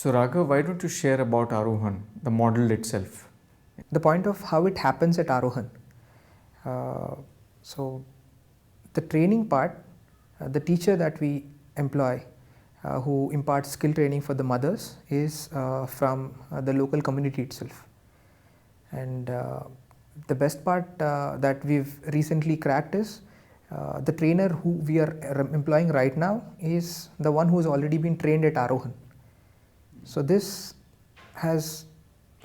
So Raghav, why don't you share about Arohan, the model itself? The point of how it happens at Arohan. So the training part, the teacher that we employ who imparts skill training for the mothers is from the local community itself. And the best part that we've recently cracked is the trainer who we are employing right now is the one who has already been trained at Arohan. So this has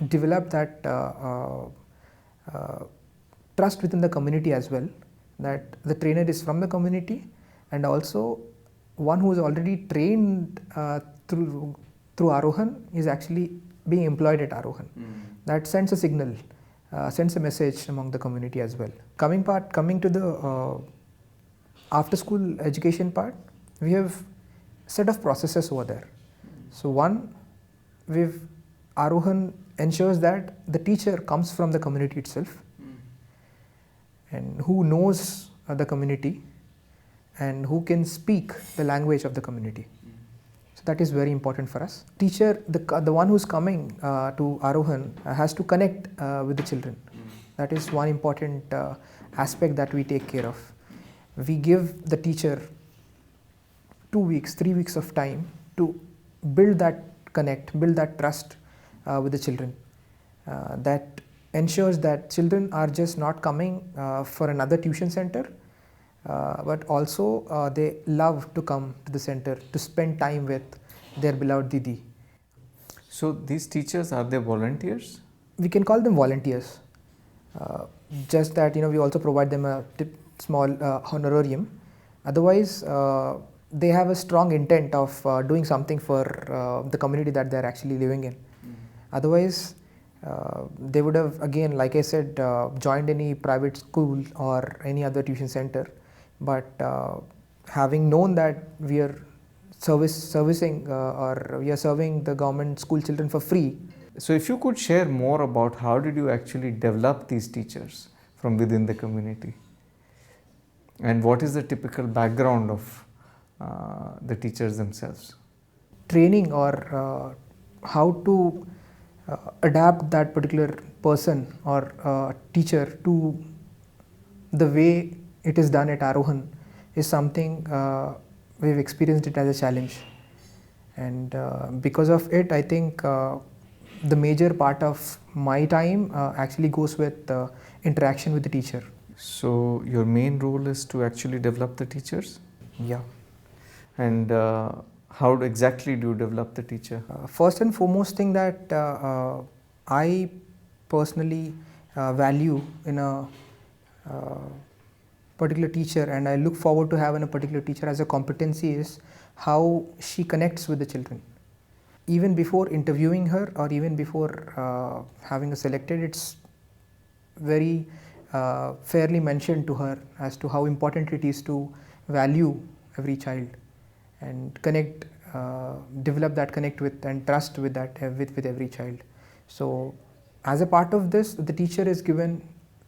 developed that trust within the community as well, that the trainer is from the community and also one who is already trained through Arohan is actually being employed at Arohan. That sends a signal, sends a message among the community as well. Coming to the after school education part, we have set of processes over there. So one, Arohan ensures that the teacher comes from the community itself and who knows the community and who can speak the language of the community. So that is very important for us. Teacher, the one who's coming to Arohan has to connect with the children. That is one important aspect that we take care of. We give the teacher 2 weeks, 3 weeks of time to build that connect, build that trust with the children. That ensures that children are just not coming for another tuition center, but also they love to come to the center to spend time with their beloved Didi. So these teachers, are they volunteers? We can call them volunteers. Just that we also provide them a small honorarium. Otherwise, they have a strong intent of doing something for the community that they are actually living in. Otherwise, they would have, again, like I said, joined any private school or any other tuition center. But having known that we are servicing or we are serving the government school children for free. So if you could share more about how did you actually develop these teachers from within the community? And what is the typical background of the teachers themselves? Training or how to adapt that particular person or teacher to the way it is done at Arohan is something we've experienced it as a challenge. And because of it, I think the major part of my time actually goes with interaction with the teacher. So your main role is to actually develop the teachers? Yeah. And how exactly do you develop the teacher? First and foremost thing that I personally value in a particular teacher, and I look forward to having a particular teacher as a competency, is how she connects with the children. Even before interviewing her or even before having her selected, it's very fairly mentioned to her as to how important it is to value every child and connect, develop that connect with and trust with that with every child. So as a part of this, the teacher is given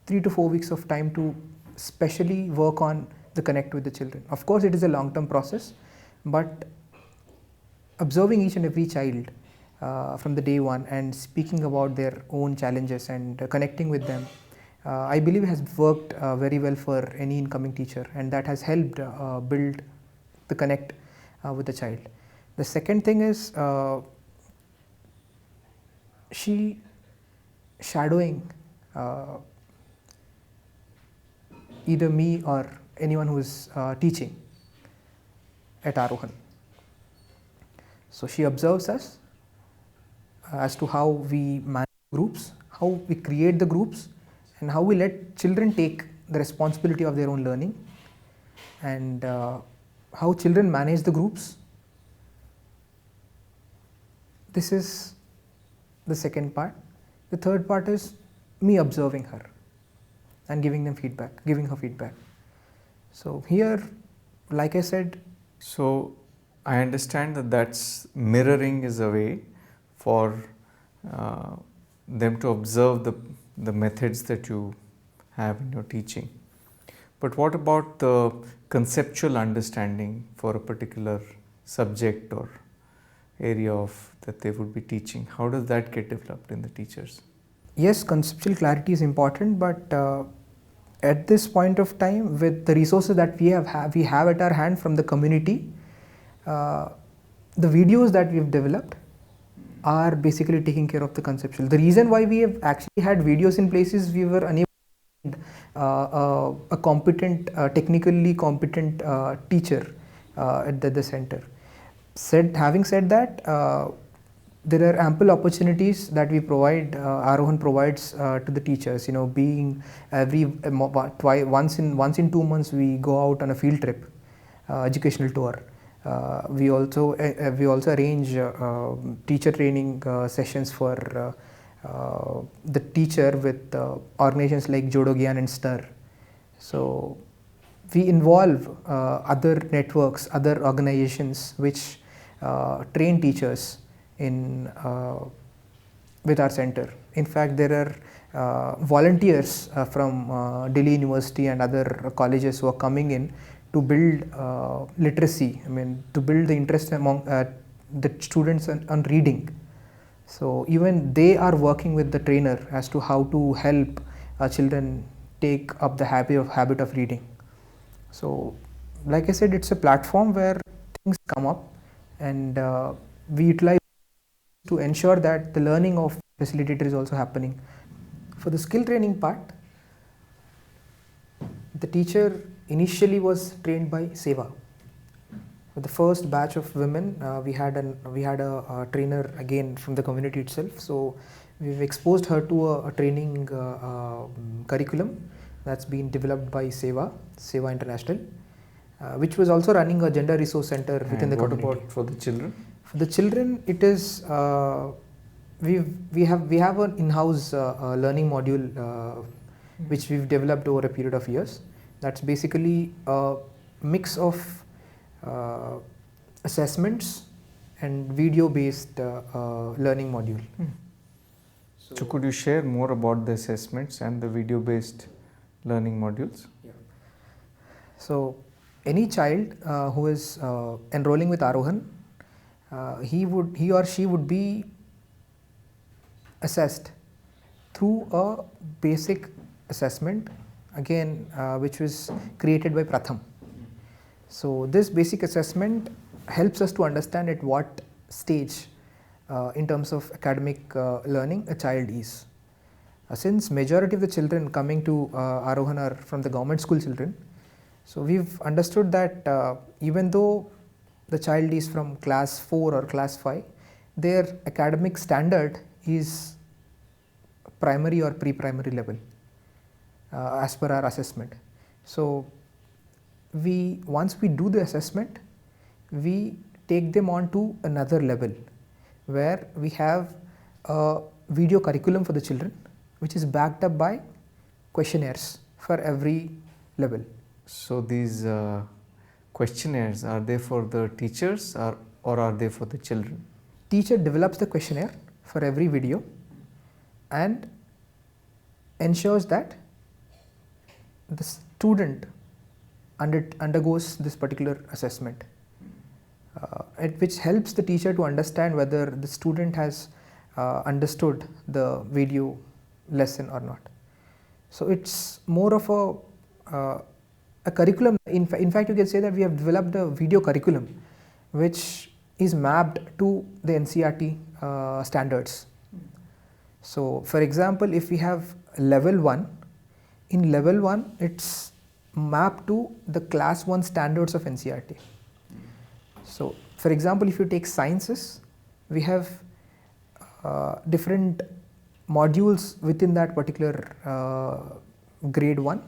3 to 4 weeks of time to specially work on the connect with the children. Of course, it is a long-term process, but observing each and every child from the day one and speaking about their own challenges and connecting with them, I believe has worked very well for any incoming teacher, and that has helped build the connect with the child. The second thing is she shadowing either me or anyone who is teaching at Arohan. So she observes us as to how we manage groups, how we create the groups, and how we let children take the responsibility of their own learning, and how children manage the groups. This is the second part. The third part is me observing her and giving her feedback. So here, like I said, so I understand that that's mirroring is a way for them to observe the methods that you have in your teaching. But what about the conceptual understanding for a particular subject or area of that they would be teaching? How does that get developed in the teachers? Yes, conceptual clarity is important, but at this point of time, with the resources that we have at our hand from the community, the videos that we've developed are basically taking care of the conceptual. The reason why we have actually had videos in places we were unable to find a competent, technically competent teacher at the center. Having said that, there are ample opportunities that we provide, Aarohan provides to the teachers. You know, being once in 2 months we go out on a field trip, educational tour. We also arrange teacher training sessions for the teacher with organizations like Jodo Gyan and STIR. So we involve other networks, other organizations which train teachers in with our center. In fact, there are volunteers from Delhi University and other colleges who are coming in to build literacy. I mean, to build the interest among the students on reading. So even they are working with the trainer as to how to help children take up the habit of reading. So, like I said, it's a platform where things come up, and we utilize to ensure that the learning of facilitator is also happening. For the skill training part, the teacher initially was trained by Seva. For the first batch of women, we had a trainer again from the community itself. So we've exposed her to a training curriculum that's been developed by Seva International, which was also running a gender resource center within the community. What about for the children? For the children, it is we have an in-house learning module which we've developed over a period of years. That's basically a mix of assessments and video-based learning module. So could you share more about the assessments and the video-based learning modules? Yeah. So any child who is enrolling with Aarohan, he or she would be assessed through a basic assessment, again which was created by Pratham. So this basic assessment helps us to understand at what stage in terms of academic learning a child is. Since majority of the children coming to Aarohan are from the government school children, so we've understood that even though the child is from class 4 or class 5, their academic standard is primary or pre-primary level as per our assessment. So once we do the assessment, we take them on to another level where we have a video curriculum for the children, which is backed up by questionnaires for every level. So these questionnaires, are they for the teachers or are they for the children? Teacher develops the questionnaire for every video and ensures that the student undergoes this particular assessment, which helps the teacher to understand whether the student has understood the video lesson or not. So it's more of a curriculum. In fact, you can say that we have developed a video curriculum which is mapped to the NCERT standards. So for example, if we have level 1, in level 1 it's mapped to the class 1 standards of NCERT. So for example, if you take sciences, we have different modules within that particular grade 1.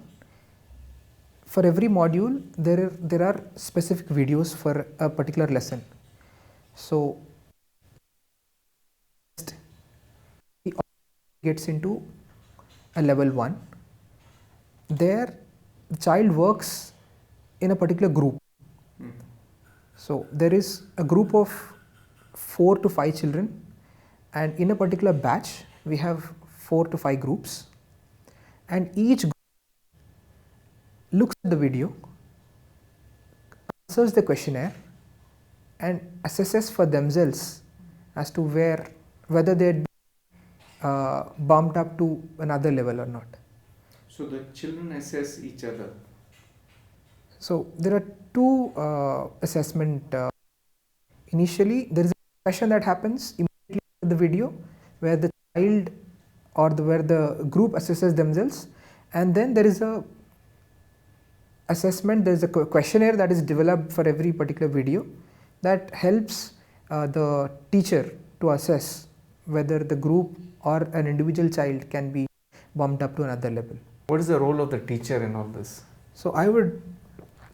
For every module, there are specific videos for a particular lesson. So he gets into a level 1. There the child works in a particular group. So there is a group of 4 to 5 children, and in a particular batch we have 4 to 5 groups, and each group looks at the video, answers the questionnaire, and assesses for themselves as to whether they're bumped up to another level or not. So the children assess each other. So there are two assessment. Initially, there is a discussion that happens immediately after the video, where the child or where the group assesses themselves, and then there is a assessment. There is a questionnaire that is developed for every particular video that helps the teacher to assess whether the group or an individual child can be bumped up to another level. What is the role of the teacher in all this? So I would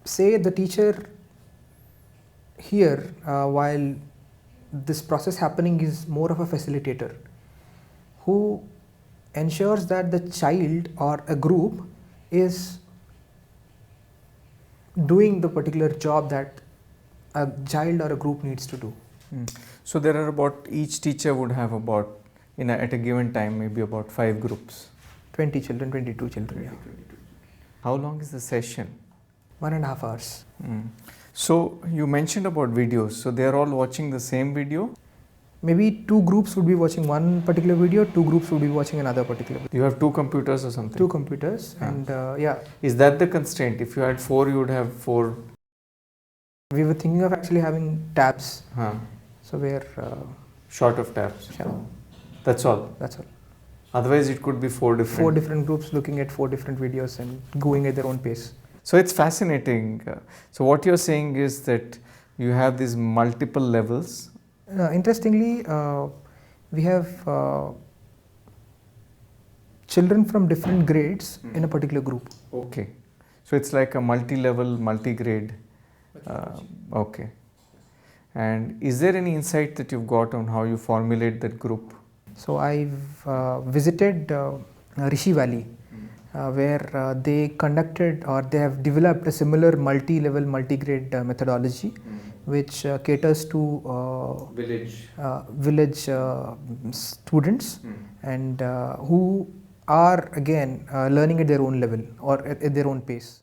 say the teacher here, while this process happening, is more of a facilitator who ensures that the child or a group is doing the particular job that a child or a group needs to do. So there are each teacher would have at a given time maybe about 5 groups. 20 children, 22 children. Yeah. How long is the session? 1.5 hours. So you mentioned about videos. So they are all watching the same video? Maybe 2 groups would be watching one particular video, 2 groups would be watching another particular video. You have 2 computers or something? 2 computers and yeah. Is that the constraint? If you had 4, you would have 4? We were thinking of actually having tabs. So we're short of tabs. Yeah. That's all. That's all. Otherwise, it could be 4 different. 4 different groups looking at 4 different videos and going at their own pace. So it's fascinating. So what you're saying is that you have these multiple levels. Interestingly, we have children from different grades in a particular group. Okay. So it's like a multi-level, multi-grade. Okay. And is there any insight that you've got on how you formulate that group? So I've visited Rishi Valley, where they conducted or they have developed a similar multi-level, multi-grade methodology, which caters to village students and who are again learning at their own level or at their own pace.